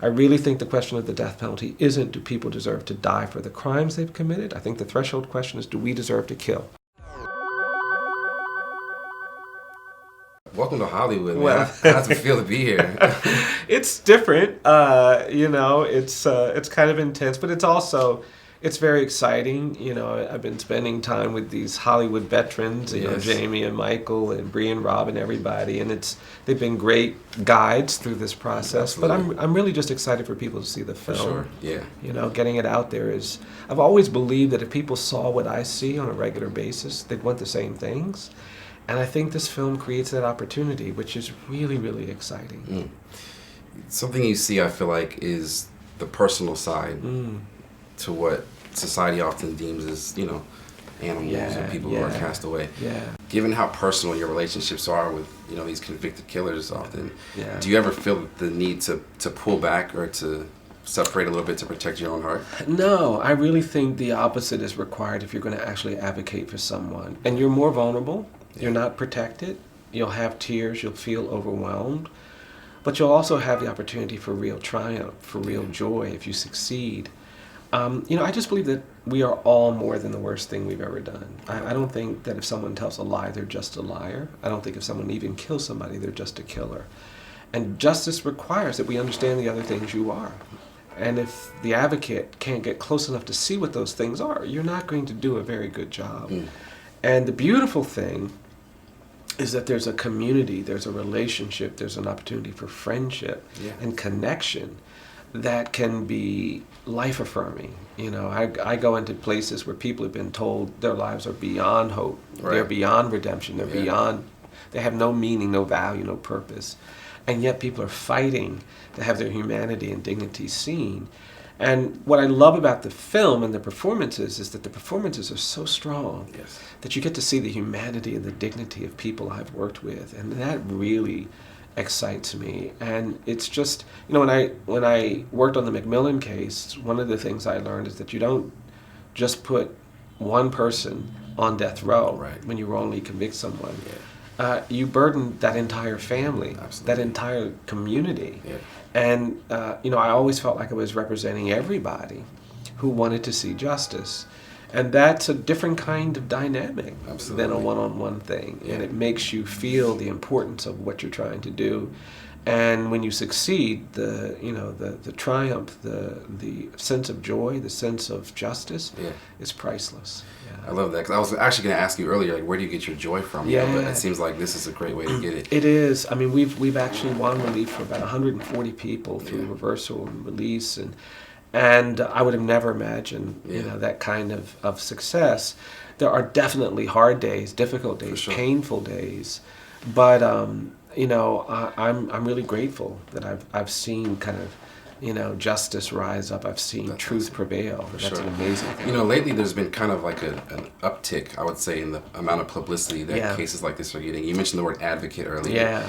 I really think the question of the death penalty isn't do people deserve to die for the crimes they've committed. I think the threshold question is do we deserve to kill? Welcome to Hollywood, man. Well, How does it feel to be here? it's different. It's kind of intense, but it's very exciting. I've been spending time with these Hollywood veterans, Jamie and Michael and Bree and Rob and everybody, and they've been great guides through this process. Absolutely. But I'm really just excited for people to see the film. For sure, yeah. Getting it out there is. I've always believed that if people saw what I see on a regular basis, they'd want the same things. And I think this film creates that opportunity, which is really, really exciting. Something you see, I feel like, is the personal side to what society often deems as, animals or people who are cast away. Yeah. Given how personal your relationships are with, these convicted killers often, Yeah. do you ever feel the need to pull back or to separate a little bit to protect your own heart? No, I really think the opposite is required if you're going to actually advocate for someone. And you're more vulnerable. You're not protected. You'll have tears. You'll feel overwhelmed. But you'll also have the opportunity for real triumph, for real joy if you succeed. I just believe that we are all more than the worst thing we've ever done. I don't think that if someone tells a lie, they're just a liar. I don't think if someone even kills somebody, they're just a killer. And justice requires that we understand the other things you are. And if the advocate can't get close enough to see what those things are, you're not going to do a very good job. And the beautiful thing is that there's a community, there's a relationship, there's an opportunity for friendship and connection that can be life-affirming. I go into places where people have been told their lives are beyond hope, they're beyond redemption, they have no meaning, no value, no purpose. And yet people are fighting to have their humanity and dignity seen. And what I love about the film and the performances is that the performances are so strong that you get to see the humanity and the dignity of people I've worked with, and that really excites me. And it's just, when I worked on the McMillan case, one of the things I learned is that you don't just put one person on death row when you wrongly convict someone. You burden that entire family, that entire community. And, I always felt like I was representing everybody who wanted to see justice. And that's a different kind of dynamic than a one-on-one thing. And it makes you feel the importance of what you're trying to do. And when you succeed, the triumph, the sense of joy, the sense of justice is priceless. I love that, because I was actually going to ask you earlier, where do you get your joy from? But it seems like this is a great way to get it. It is. I mean, we've actually won relief for about 140 people through reversal and release, and I would have never imagined that kind of success. There are definitely hard days, difficult days, painful days, but I'm really grateful that I've seen kind of justice rise up. I've seen truth prevail. That's an amazing thing. Lately there's been kind of like an uptick, I would say, in the amount of publicity that cases like this are getting. You mentioned the word advocate earlier.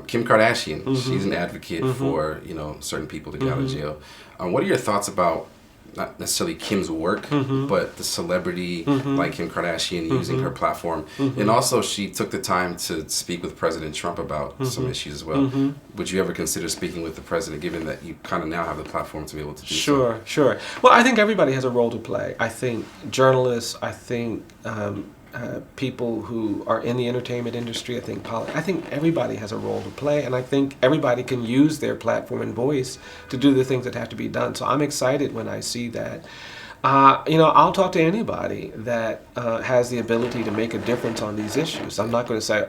Kim Kardashian, she's an advocate for, certain people to get out of jail. What are your thoughts about not necessarily Kim's work, but the celebrity like Kim Kardashian using her platform? And also she took the time to speak with President Trump about some issues as well. Would you ever consider speaking with the president, given that you kind of now have the platform to be able to do so? Sure. Well, I think everybody has a role to play. I think journalists, I think people who are in the entertainment industry, I think everybody has a role to play, and I think everybody can use their platform and voice to do the things that have to be done. So I'm excited when I see that. I'll talk to anybody that has the ability to make a difference on these issues. I'm not going to say,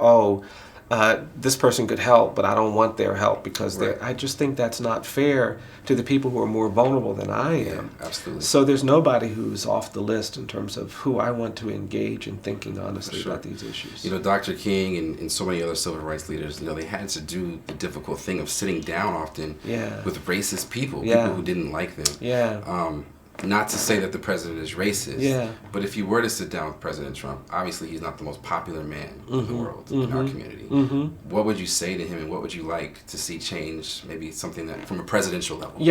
this person could help, but I don't want their help, because I just think that's not fair to the people who are more vulnerable than I am. Absolutely. So there's nobody who's off the list in terms of who I want to engage in thinking honestly about these issues. Dr. King and so many other civil rights leaders, they had to do the difficult thing of sitting down often with racist people who didn't like them. Not to say that the president is racist, but if you were to sit down with President Trump, obviously he's not the most popular man in the world, in our community. What would you say to him, and what would you like to see change, maybe something that from a presidential level?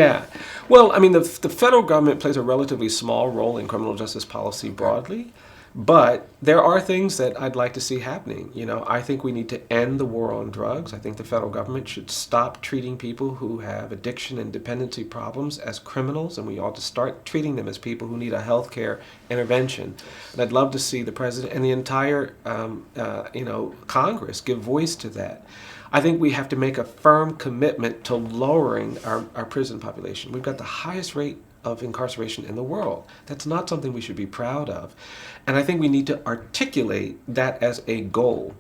Well, I mean, the federal government plays a relatively small role in criminal justice policy broadly. But there are things that I'd like to see happening. You know, I think we need to end the war on drugs. I think the federal government should stop treating people who have addiction and dependency problems as criminals, and we ought to start treating them as people who need a health care intervention. And I'd love to see the president and the entire, Congress give voice to that. I think we have to make a firm commitment to lowering our prison population. We've got the highest rate of incarceration in the world. That's not something we should be proud of. And I think we need to articulate that as a goal.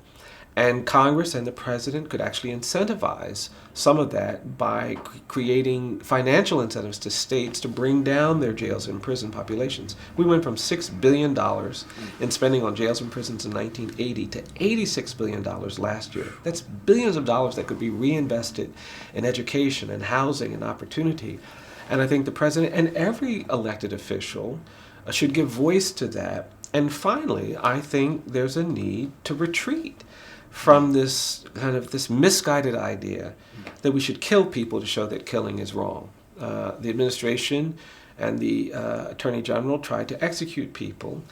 And Congress and the president could actually incentivize some of that by creating financial incentives to states to bring down their jails and prison populations. We went from $6 billion in spending on jails and prisons in 1980 to $86 billion last year. That's billions of dollars that could be reinvested in education and housing and opportunity. And I think the president and every elected official should give voice to that. And finally, I think there's a need to retreat from this misguided idea that we should kill people to show that killing is wrong. The administration and the Attorney General tried to execute people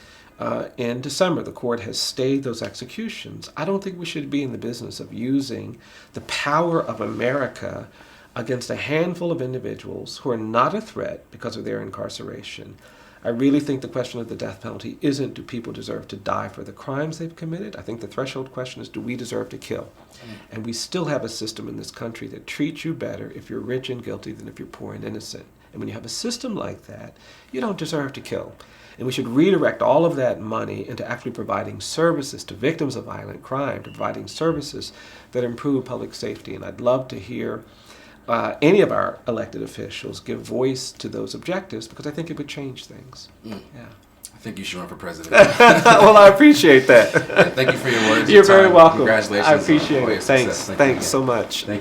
in December. The court has stayed those executions. I don't think we should be in the business of using the power of America against a handful of individuals who are not a threat because of their incarceration. I really think the question of the death penalty isn't do people deserve to die for the crimes they've committed. I think the threshold question is do we deserve to kill? And we still have a system in this country that treats you better if you're rich and guilty than if you're poor and innocent. And when you have a system like that, you don't deserve to kill. And we should redirect all of that money into actually providing services to victims of violent crime, to providing services that improve public safety. And I'd love to hear any of our elected officials give voice to those objectives because I think it would change things. Yeah. I think you should run for president. Well, I appreciate that. Thank you for your words. You're very welcome. Congratulations. I appreciate it. Thanks. Thanks so much. Thank you.